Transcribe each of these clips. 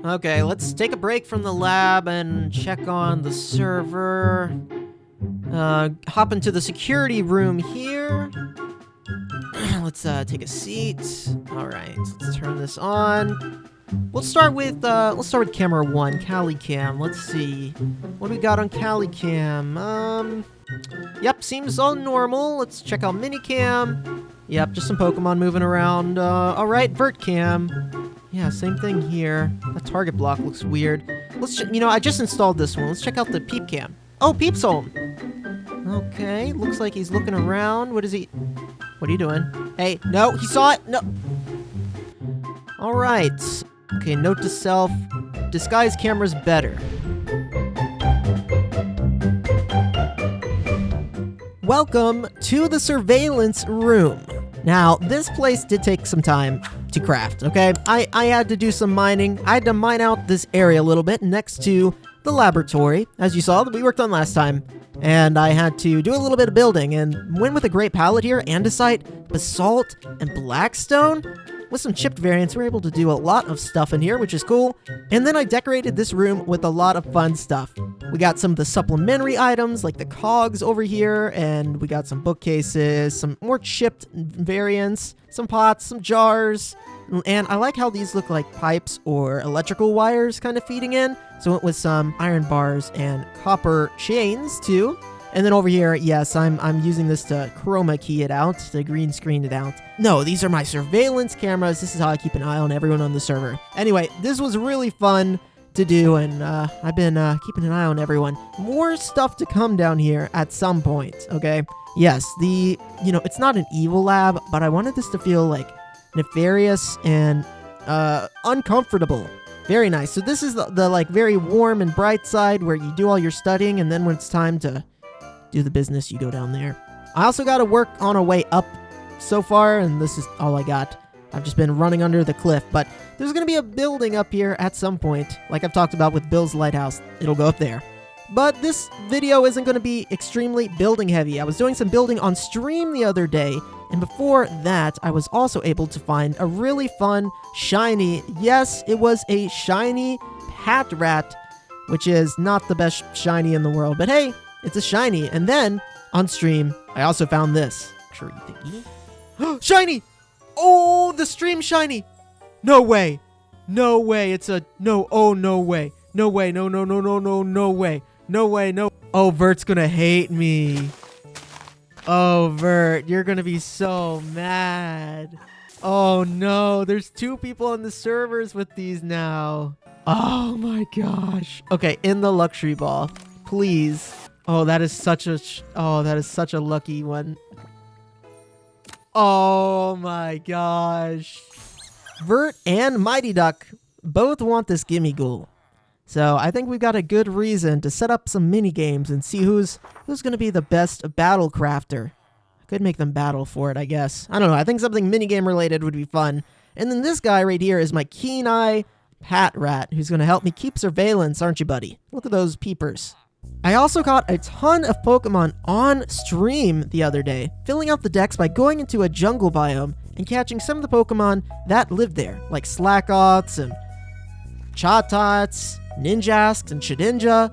Okay, let's take a break from the lab and check on the server. Hop into the security room here. Let's take a seat. All right, let's turn this on. We'll start with camera 1, CaliCam. Let's see. What do we got on CaliCam? Yep, seems all normal. Let's check out Minicam. Yep, just some Pokemon moving around. All right, VertCam. Yeah, same thing here. The target block looks weird. I just installed this one. Let's check out the Peep Cam. Oh, Peep's home. Okay, looks like he's looking around. What are you doing? Hey, no, he saw it. No. All right. Okay, note to self. Disguise camera's better. Welcome to the surveillance room. Now, this place did take some time to craft, okay? I had to do some mining. I had to mine out this area a little bit next to the laboratory, as you saw, that we worked on last time. And I had to do a little bit of building and went with a great palette here, andesite, basalt, and blackstone. With some chipped variants, we're able to do a lot of stuff in here, which is cool. And then I decorated this room with a lot of fun stuff. We got some of the supplementary items, like the cogs over here, and we got some bookcases, some more chipped variants, some pots, some jars. And I like how these look like pipes or electrical wires kind of feeding in. So I went with some iron bars and copper chains too. And then over here, yes, I'm using this to chroma key it out, to green screen it out. No, these are my surveillance cameras. This is how I keep an eye on everyone on the server. Anyway, this was really fun to do, and I've been keeping an eye on everyone. More stuff to come down here at some point, okay? Yes, it's not an evil lab, but I wanted this to feel like nefarious and uncomfortable. Very nice. So this is the like very warm and bright side where you do all your studying, and then when it's time to do the business, you go down there. I also got to work on a way up so far, and this is all I got. I've just been running under the cliff, but there's going to be a building up here at some point, like I've talked about with Bill's Lighthouse. It'll go up there. But this video isn't going to be extremely building heavy. I was doing some building on stream the other day, and before that, I was also able to find a really fun, shiny, yes, it was a shiny Patrat, which is not the best shiny in the world, but hey, it's a shiny. And then, on stream, I also found this. Shiny! Oh, the stream shiny! No way! No way, it's a... No, oh, no way. No way, no, no, no, no, no, no way. No way, no... Oh, Vert's gonna hate me. Oh, Vert, you're gonna be so mad. Oh, no, there's 2 people on the servers with these now. Oh, my gosh. Okay, in the luxury ball. Please. Oh, that is such a lucky one. Oh my gosh. Vert and Mighty Duck both want this Gimme Ghoul. So I think we've got a good reason to set up some mini games and see who's going to be the best battle crafter. I could make them battle for it, I guess. I don't know. I think something minigame related would be fun. And then this guy right here is my Keen Eye Patrat, who's going to help me keep surveillance, aren't you, buddy? Look at those peepers. I also caught a ton of Pokemon on stream the other day, filling out the decks by going into a jungle biome and catching some of the Pokemon that lived there, like Slackoths and Chatots, Ninjasks, and Shedinja.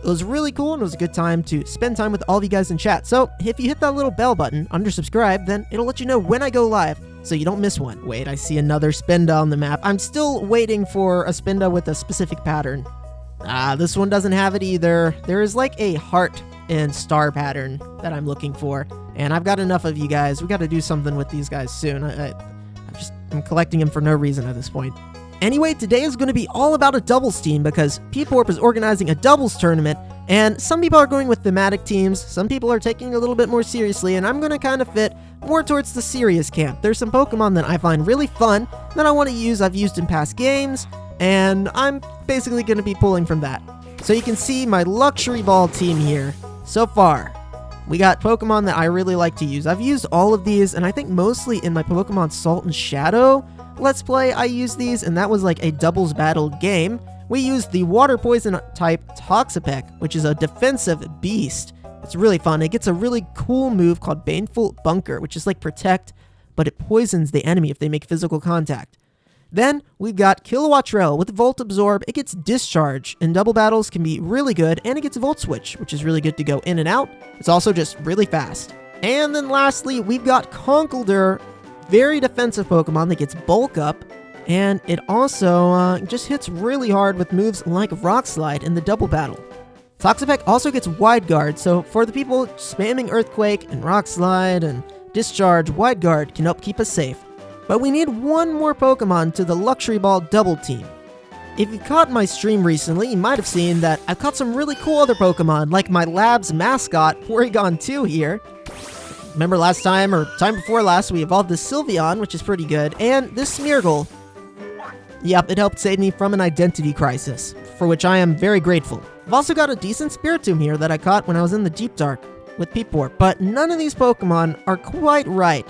It was really cool, and it was a good time to spend time with all of you guys in chat. So if you hit that little bell button under subscribe, then it'll let you know when I go live, so you don't miss one. Wait, I see another Spinda on the map. I'm still waiting for a Spinda with a specific pattern. This one doesn't have it either. There is like a heart and star pattern that I'm looking for, and I've got enough of you guys. We got to do something with these guys soon. I'm collecting them for no reason at this point. Anyway, today is going to be all about a doubles team because Peepwarp is organizing a doubles tournament, and some people are going with thematic teams, some people are taking it a little bit more seriously, and I'm going to kind of fit more towards the serious camp. There's some Pokemon that I find really fun that I want to use, I've used in past games, and I'm basically going to be pulling from that. So you can see my luxury ball team here. So far, we got Pokemon that I really like to use. I've used all of these, and I think mostly in my Pokemon Salt and Shadow Let's Play, I used these, and that was like a doubles battle game. We used the water poison type Toxapeck, which is a defensive beast. It's really fun. It gets a really cool move called Baneful Bunker, which is like protect, but it poisons the enemy if they make physical contact. Then we've got Kilowattrell with Volt Absorb. It gets Discharge, and double battles can be really good, and it gets Volt Switch, which is really good to go in and out. It's also just really fast. And then lastly, we've got Conkeldurr, very defensive Pokemon that gets Bulk Up, and it also just hits really hard with moves like Rock Slide in the double battle. Toxapeck also gets Wide Guard, so for the people spamming Earthquake and Rock Slide and Discharge, Wide Guard can help keep us safe. But we need one more Pokemon to the Luxury Ball double team. If you caught my stream recently, you might have seen that I've caught some really cool other Pokemon, like my lab's mascot, Porygon2 here. Remember last time, or time before last, we evolved this Sylveon, which is pretty good, and this Smeargle. Yep, it helped save me from an identity crisis, for which I am very grateful. I've also got a decent Spiritomb here that I caught when I was in the Deep Dark with Peepor, but none of these Pokemon are quite right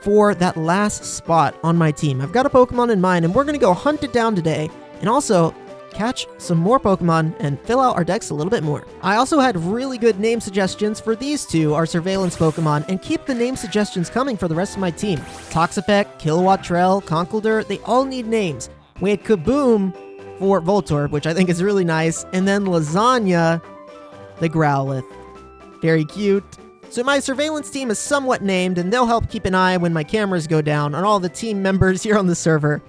for that last spot on my team. I've got a Pokemon in mind, and we're going to go hunt it down today, and also catch some more Pokemon and fill out our decks a little bit more. I also had really good name suggestions for these two, our surveillance Pokemon, and keep the name suggestions coming for the rest of my team. Toxapeck, Kilowattrell, Conkeldurr, they all need names. We had Kaboom for Voltorb, which I think is really nice, and then Lasagna, the Growlithe. Very cute. So my surveillance team is somewhat named, and they'll help keep an eye when my cameras go down on all the team members here on the server.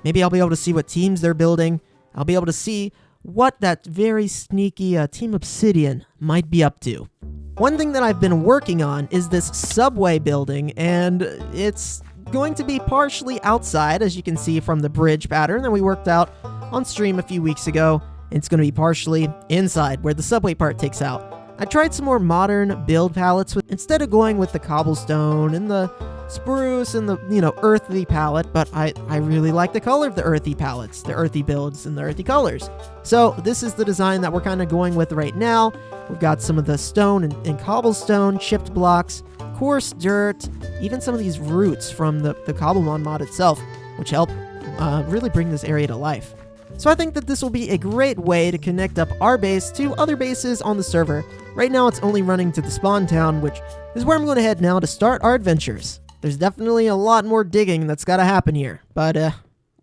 Maybe I'll be able to see what teams they're building. I'll be able to see what that very sneaky Team Obsidian might be up to. One thing that I've been working on is this subway building, and it's going to be partially outside, as you can see from the bridge pattern that we worked out on stream a few weeks ago. It's going to be partially inside, where the subway part takes out. I tried some more modern build palettes instead of going with the cobblestone and the spruce and the, earthy palette, but I really like the color of the earthy palettes, the earthy builds, and the earthy colors. So this is the design that we're kind of going with right now. We've got some of the stone and cobblestone chipped blocks, coarse dirt, even some of these roots from the Cobblemon mod itself, which help really bring this area to life. So I think that this will be a great way to connect up our base to other bases on the server. Right now it's only running to the spawn town, which is where I'm going to head now to start our adventures. There's definitely a lot more digging that's got to happen here, but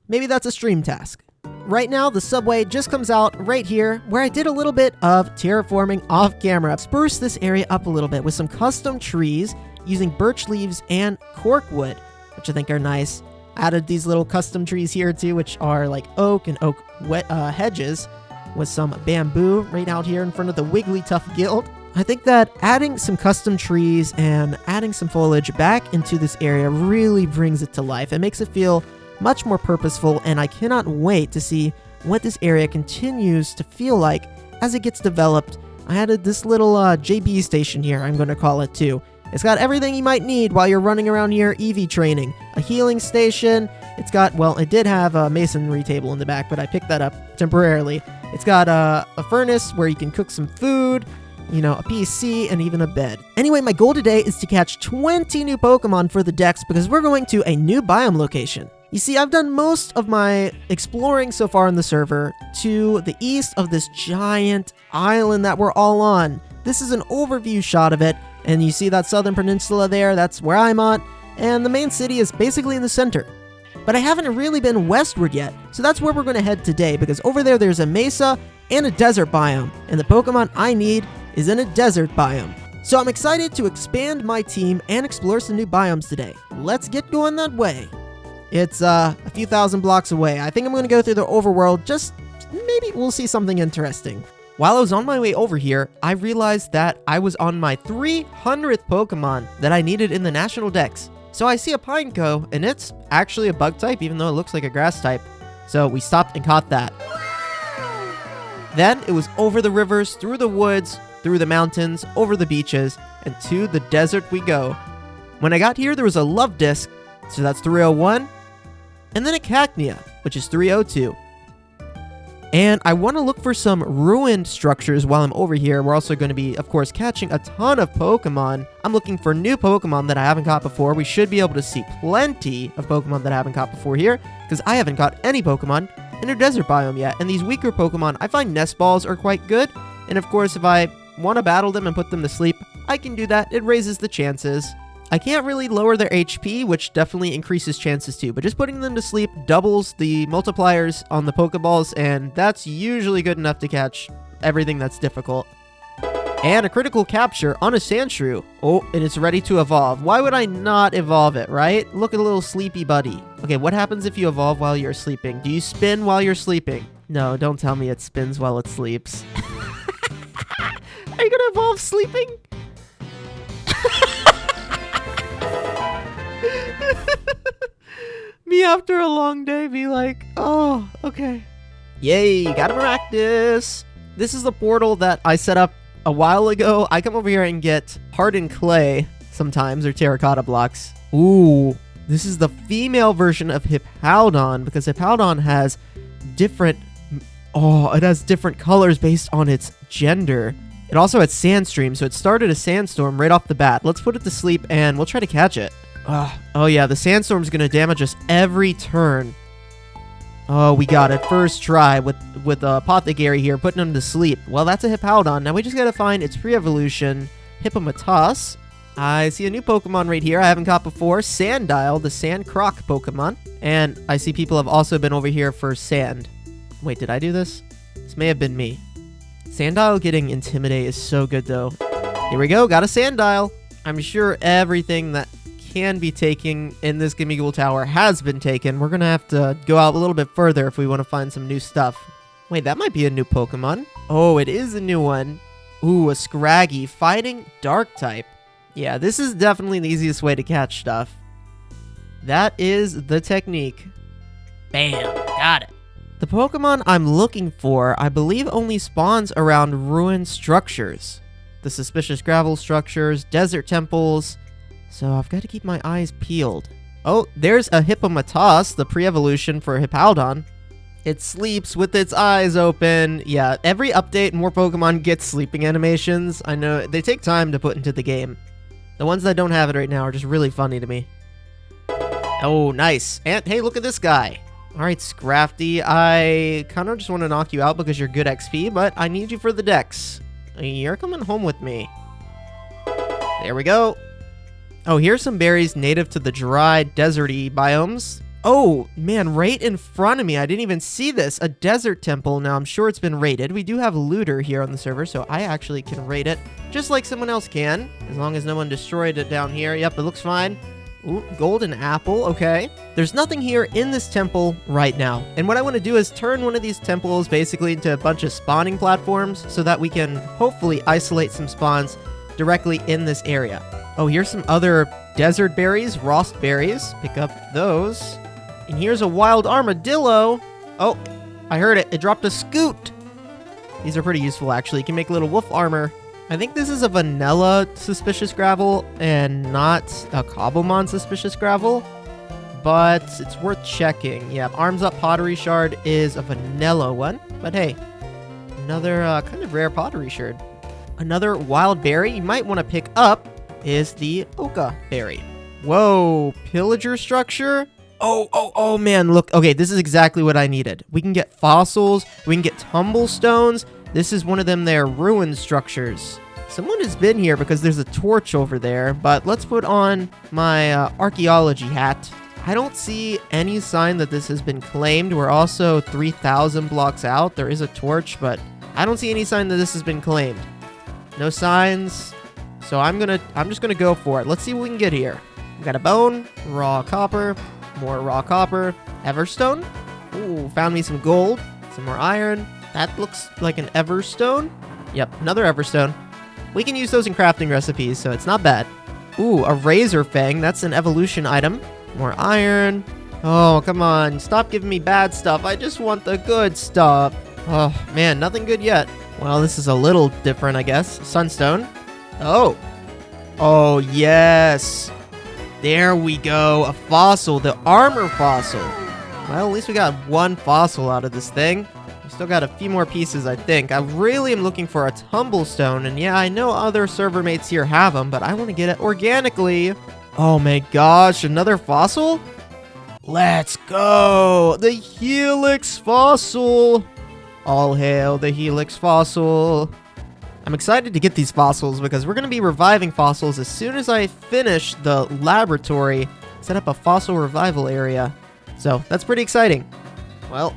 maybe that's a stream task. Right now, the subway just comes out right here, where I did a little bit of terraforming off camera. I've spruced this area up a little bit with some custom trees using birch leaves and corkwood, which I think are nice. Added these little custom trees here too, which are like oak and oak hedges with some bamboo right out here in front of the Wigglytuff Guild. I think that adding some custom trees and adding some foliage back into this area really brings it to life. It makes it feel much more purposeful, and I cannot wait to see what this area continues to feel like as it gets developed. I added this little JB station here, I'm going to call it too. It's got everything you might need while you're running around here EV training. A healing station. It's got, well, it did have a masonry table in the back, but I picked that up temporarily. It's got a furnace where you can cook some food, a PC, and even a bed. Anyway, my goal today is to catch 20 new Pokemon for the Dex because we're going to a new biome location. You see, I've done most of my exploring so far on the server to the east of this giant island that we're all on. This is an overview shot of it, and you see that southern peninsula there, that's where I'm at, and the main city is basically in the center. But I haven't really been westward yet, so that's where we're going to head today, because over there's a mesa and a desert biome, and the Pokemon I need is in a desert biome. So I'm excited to expand my team and explore some new biomes today. Let's get going that way. It's a few thousand blocks away. I think I'm going to go through the overworld, just maybe we'll see something interesting. While I was on my way over here, I realized that I was on my 300th Pokemon that I needed in the National Dex. So I see a Pineco, and it's actually a bug type, even though it looks like a grass type. So we stopped and caught that. Then it was over the rivers, through the woods, through the mountains, over the beaches, and to the desert we go. When I got here, there was a Love Disc, so that's 301, and then a Cacnea, which is 302. And I want to look for some ruined structures while I'm over here. We're also going to be, of course, catching a ton of Pokemon. I'm looking for new Pokemon that I haven't caught before. We should be able to see plenty of Pokemon that I haven't caught before here, because I haven't caught any Pokemon in a desert biome yet. And these weaker Pokemon, I find nest balls are quite good. And of course, if I want to battle them and put them to sleep, I can do that. It raises the chances. I can't really lower their HP, which definitely increases chances too, but just putting them to sleep doubles the multipliers on the Pokeballs, and that's usually good enough to catch everything that's difficult. And a critical capture on a Sandshrew. Oh, and it's ready to evolve. Why would I not evolve it, right? Look at a little sleepy buddy. Okay, what happens if you evolve while you're sleeping? Do you spin while you're sleeping? No, don't tell me it spins while it sleeps. Are you gonna evolve sleeping? Me after a long day be like, oh, okay. Yay, got a Maractus. This is the portal that I set up a while ago. I come over here and get hardened clay sometimes, or terracotta blocks. Ooh, this is the female version of Hippowdon, because Hippowdon has different... Oh, it has different colors based on its gender. It also had Sandstream, so it started a Sandstorm right off the bat. Let's put it to sleep, and we'll try to catch it. Oh yeah, the Sandstorm's gonna damage us every turn. Oh, we got it. First try with Apothecary here, putting him to sleep. Well, that's a Hippowdon. Now we just gotta find its pre-evolution, Hippopotas. I see a new Pokemon right here I haven't caught before, Sandile, the Sand Croc Pokemon. And I see people have also been over here for Sand. Wait, did I do this? This may have been me. Sandile getting Intimidate is so good, though. Here we go, got a Sandile. I'm sure everything that can be taken in this Gimmighoul Tower has been taken. We're gonna have to go out a little bit further if we want to find some new stuff. Wait, that might be a new Pokemon. Oh, it is a new one. Ooh, a Scraggy fighting Dark type. Yeah, this is definitely the easiest way to catch stuff. That is the technique. Bam, got it. The Pokemon I'm looking for, I believe, only spawns around ruined structures. The suspicious gravel structures, desert temples. So I've got to keep my eyes peeled. Oh, there's a Hippopotas, the pre-evolution for Hippowdon. It sleeps with its eyes open. Yeah, every update, more Pokemon get sleeping animations. I know, they take time to put into the game. The ones that don't have it right now are just really funny to me. Oh, nice. And hey, look at this guy. Alright, Scrafty, I kind of just want to knock you out because you're good XP, but I need you for the Dex. You're coming home with me. There we go. Oh, here's some berries native to the dry, deserty biomes. Oh, man, right in front of me. I didn't even see this. A desert temple. Now, I'm sure it's been raided. We do have looter here on the server, so I actually can raid it just like someone else can, as long as no one destroyed it down here. Yep, it looks fine. Ooh, golden apple. Okay. There's nothing here in this temple right now. And what I want to do is turn one of these temples basically into a bunch of spawning platforms so that we can hopefully isolate some spawns directly in this area. Oh, here's some other desert berries, Rost berries. Pick up those. And here's a wild armadillo. Oh, I heard it. It dropped a scoot. These are pretty useful, actually. You can make little wolf armor. I think this is a vanilla suspicious gravel and not a Cobblemon suspicious gravel, but it's worth checking. Yeah, arms up pottery shard is a vanilla one, but hey, another kind of rare pottery shard. Another wild berry you might want to pick up is the Oka berry. Whoa, pillager structure? Oh, man, look. Okay, this is exactly what I needed. We can get fossils. We can get tumblestones. This is one of them there, ruined structures. Someone has been here because there's a torch over there, but let's put on my archaeology hat. I don't see any sign that this has been claimed. We're also 3,000 blocks out. There is a torch, but I don't see any sign that this has been claimed. No signs. So I'm just gonna go for it. Let's see what we can get here. We got a bone, raw copper, more raw copper, Everstone. Ooh, found me some gold, some more iron. That looks like an Everstone. Yep, another Everstone. We can use those in crafting recipes, so it's not bad. Ooh, a Razor Fang. That's an evolution item. More iron. Oh, come on. Stop giving me bad stuff. I just want the good stuff. Oh, man, nothing good yet. Well, this is a little different, I guess. Sunstone. Oh. Oh, yes. There we go. A fossil. The armor fossil. Well, at least we got one fossil out of this thing. We still got a few more pieces, I think. I really am looking for a tumblestone. And yeah, I know other server mates here have them, but I want to get it organically. Oh my gosh, another fossil? Let's go. The Helix fossil. All hail the Helix fossil. I'm excited to get these fossils because we're going to be reviving fossils as soon as I finish the laboratory, set up a fossil revival area. So that's pretty exciting. Well,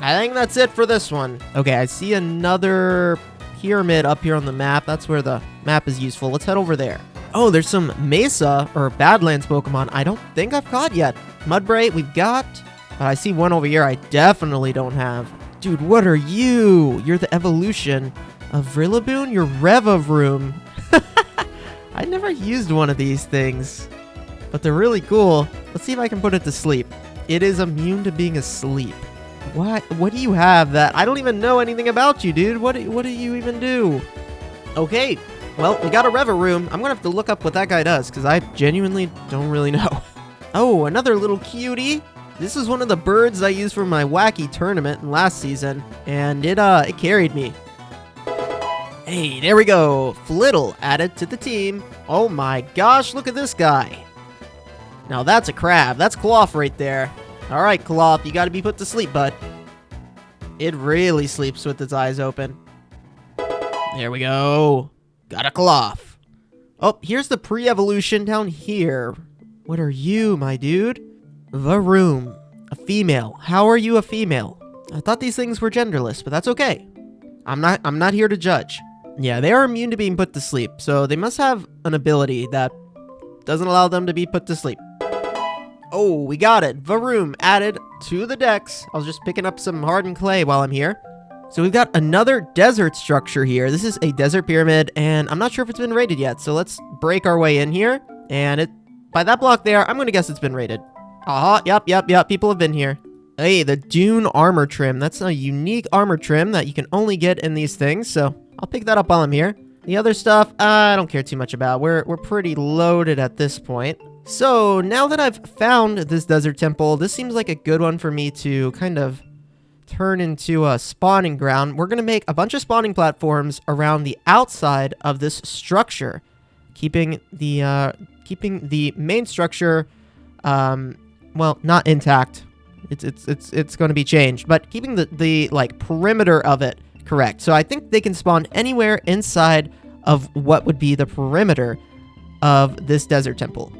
I think that's it for this one. Okay, I see another pyramid up here on the map. That's where the map is useful. Let's head over there. Oh, there's some Mesa or Badlands Pokemon I don't think I've caught yet. Mudbray, we've got, but I see one over here I definitely don't have. Dude, what are you? You're the evolution of Rillaboom? You're Revavroom. I never used one of these things, but they're really cool. Let's see if I can put it to sleep. It is immune to being asleep. What do you have that I don't even know anything about you, dude? What do you even do? Okay, well, we got a Revavroom. I'm gonna have to look up what that guy does because I genuinely don't really know. Oh, another little cutie. This is one of the birds I used for my wacky tournament last season, and it carried me. Hey, there we go. Flittle added to the team. Oh my gosh, look at this guy. Now that's a crab. That's Cloth right there. All right, Cloth, you got to be put to sleep, bud. It really sleeps with its eyes open. There we go. Got a Cloth. Oh, here's the pre-evolution down here. What are you, my dude? Varoom. A female. How are you a female? I thought these things were genderless, but that's okay. I'm not here to judge. Yeah, they are immune to being put to sleep, so they must have an ability that doesn't allow them to be put to sleep. Oh, we got it. Varoom added to the Dex. I was just picking up some hardened clay while I'm here. So we've got another desert structure here. This is a desert pyramid, and I'm not sure if it's been raided yet, so let's break our way in here. And by that block there, I'm going to guess it's been raided. Yep, people have been here. Hey, the Dune armor trim. That's a unique armor trim that you can only get in these things, so I'll pick that up while I'm here. The other stuff, I don't care too much about. We're pretty loaded at this point. So, now that I've found this desert temple, this seems like a good one for me to kind of turn into a spawning ground. We're going to make a bunch of spawning platforms around the outside of this structure, keeping the main structure, well, not intact. It's going to be changed, but keeping the like perimeter of it correct. So I think they can spawn anywhere inside of what would be the perimeter of this desert temple.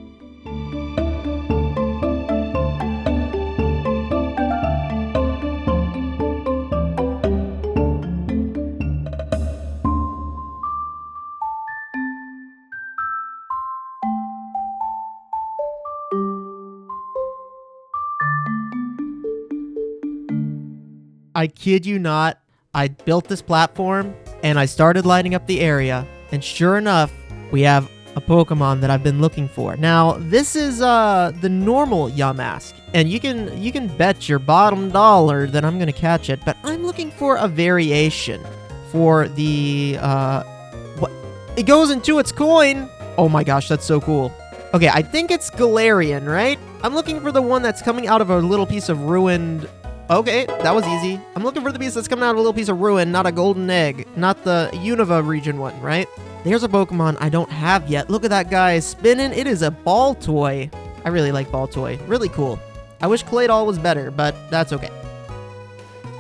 I kid you not, I built this platform and I started lighting up the area, and sure enough, we have a Pokemon that I've been looking for. Now, this is the normal Yamask, and you can bet your bottom dollar that I'm gonna catch it, but I'm looking for a variation for the what? It goes into its coin. Oh my gosh, that's so cool. Okay, I think it's Galarian, right? I'm looking for the one that's coming out of a little piece of ruined. Okay, that was easy. I'm looking for the piece that's coming out of a little piece of ruin, not a golden egg. Not the Unova region one, right? There's a Pokemon I don't have yet. Look at that guy spinning. It is a ball toy. I really like ball toy. Really cool. I wish Claydol was better, but that's okay.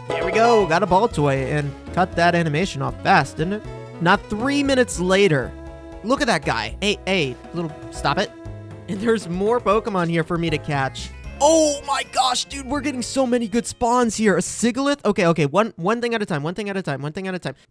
There we go. Got a ball toy and cut that animation off fast, didn't it? Not 3 minutes later. Look at that guy. Hey, little, stop it. And there's more Pokemon here for me to catch. Oh my gosh, dude, we're getting so many good spawns here. A Sigilyph? Okay, one thing at a time, one thing at a time.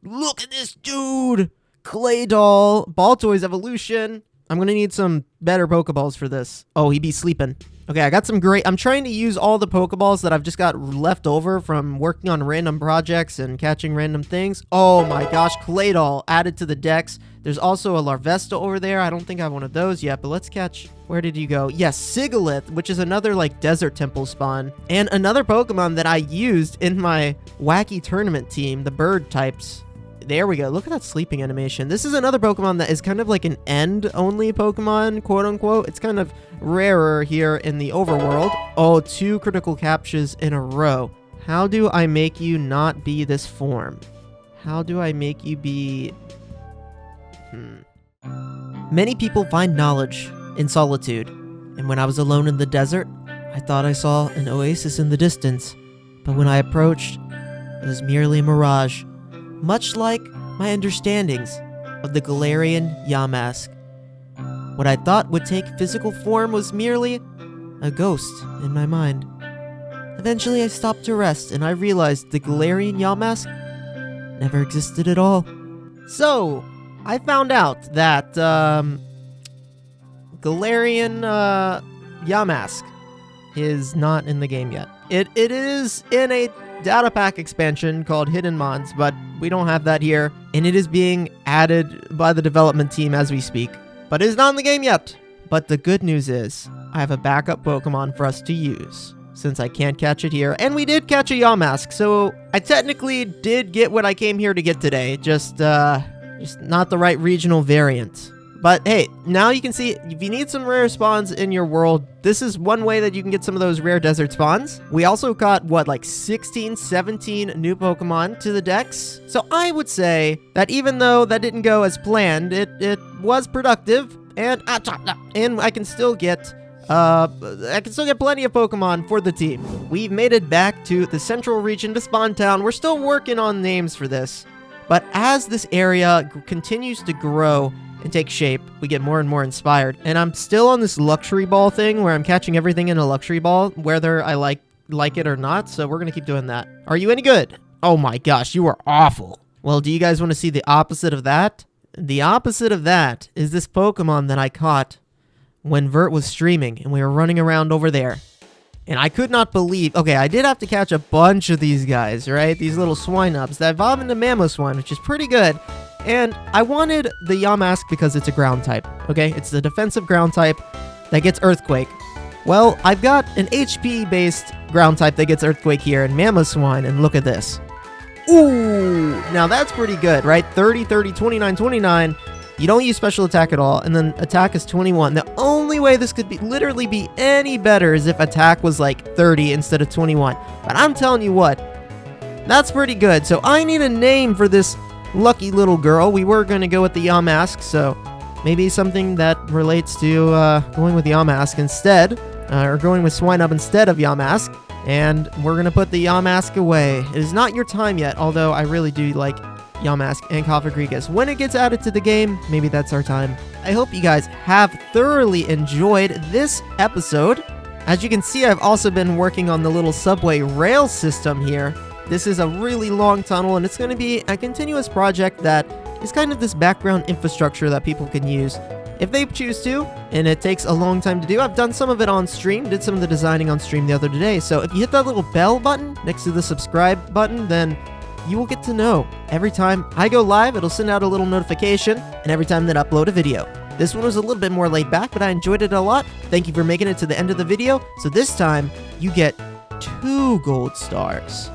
Look at this dude! Claydol, Baltoy's evolution. I'm gonna need some better Pokeballs for this. Oh, he be sleeping. Okay, I got some great... I'm trying to use all the Pokeballs that I've just got left over from working on random projects and catching random things. Oh my gosh, Claydol added to the Dex. There's also a Larvesta over there. I don't think I have one of those yet, but let's catch... Where did you go? Yes, Sigilyph, which is another, like, desert temple spawn. And another Pokemon that I used in my wacky tournament team, the bird types. There we go. Look at that sleeping animation. This is another Pokemon that is kind of like an end-only Pokemon, quote-unquote. It's kind of rarer here in the overworld. Oh, 2 critical captures in a row. How do I make you not be this form? How do I make you be... Many people find knowledge in solitude, and when I was alone in the desert, I thought I saw an oasis in the distance, but when I approached, it was merely a mirage, much like my understandings of the Galarian Yamask. What I thought would take physical form was merely a ghost in my mind. Eventually I stopped to rest and I realized the Galarian Yamask never existed at all. So, I found out that Galarian Yamask is not in the game yet. It is in a data pack expansion called Hidden Mods, but we don't have that here, and it is being added by the development team as we speak. But it is not in the game yet. But the good news is, I have a backup Pokemon for us to use, since I can't catch it here. And we did catch a Yamask, so I technically did get what I came here to get today, just not the right regional variant. But hey, now you can see, if you need some rare spawns in your world, this is one way that you can get some of those rare desert spawns. We also got, what, like 16, 17 new Pokemon to the dex. So I would say that even though that didn't go as planned, it was productive, and I can still get plenty of Pokemon for the team. We've made it back to the central region to Spawn Town. We're still working on names for this. But as this area continues to grow and take shape, we get more and more inspired. And I'm still on this luxury ball thing where I'm catching everything in a luxury ball, whether I like it or not. So we're going to keep doing that. Are you any good? Oh my gosh, you are awful. Well, do you guys want to see the opposite of that? The opposite of that is this Pokemon that I caught when Vert was streaming and we were running around over there. And I could not believe... Okay, I did have to catch a bunch of these guys, right? These little Swinubs that evolve into Mamoswine, which is pretty good. And I wanted the Yamask because it's a ground type, okay? It's the defensive ground type that gets Earthquake. Well, I've got an HP-based ground type that gets Earthquake here in Mamoswine, and look at this. Ooh! Now that's pretty good, right? 30, 30, 29, 29. You don't use special attack at all, and then attack is 21. The only way this could literally be any better is if attack was like 30 instead of 21. But I'm telling you what, that's pretty good. So I need a name for this lucky little girl. We were going to go with the Yamask, so maybe something that relates to going with Yamask instead, or going with Swinub instead of Yamask. And we're going to put the Yamask away. It is not your time yet, although I really do like Yamask and Cofagrigus. When it gets added to the game, maybe that's our time. I hope you guys have thoroughly enjoyed this episode. As you can see, I've also been working on the little subway rail system here. This is a really long tunnel, and it's going to be a continuous project that is kind of this background infrastructure that people can use if they choose to, and it takes a long time to do. I've done some of it on stream, did some of the designing on stream the other day, so if you hit that little bell button next to the subscribe button, then you will get to know. Every time I go live, it'll send out a little notification, and every time that I upload a video. This one was a little bit more laid back, but I enjoyed it a lot. Thank you for making it to the end of the video. So this time, you get 2 gold stars.